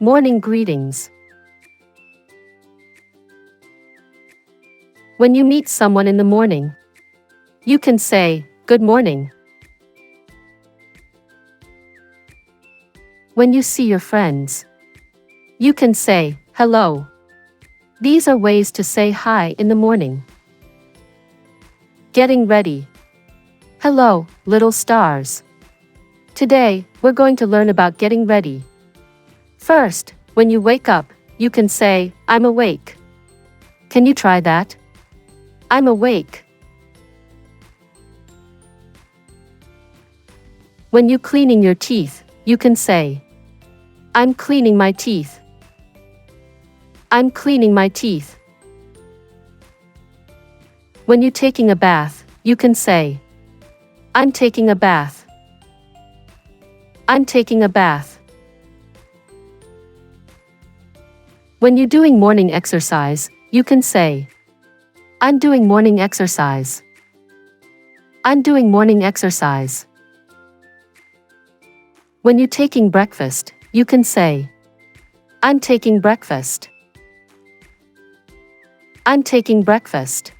Morning greetings. When you meet someone in the morning, you can say, "Good morning." When you see your friends, you can say, "Hello." These are ways to say hi in the morning. Getting ready. Hello, little stars. Today, we're going to learn about getting ready. First, when you wake up, you can say, "I'm awake." Can you try that? I'm awake. When you cleaning your teeth, you can say, "I'm cleaning my teeth." I'm cleaning my teeth. When you taking a bath, you can say, "I'm taking a bath." I'm taking a bath. When you doing morning exercise, you can say, "I'm doing morning exercise." I'm doing morning exercise. When you taking breakfast, you can say, "I'm taking breakfast." I'm taking breakfast.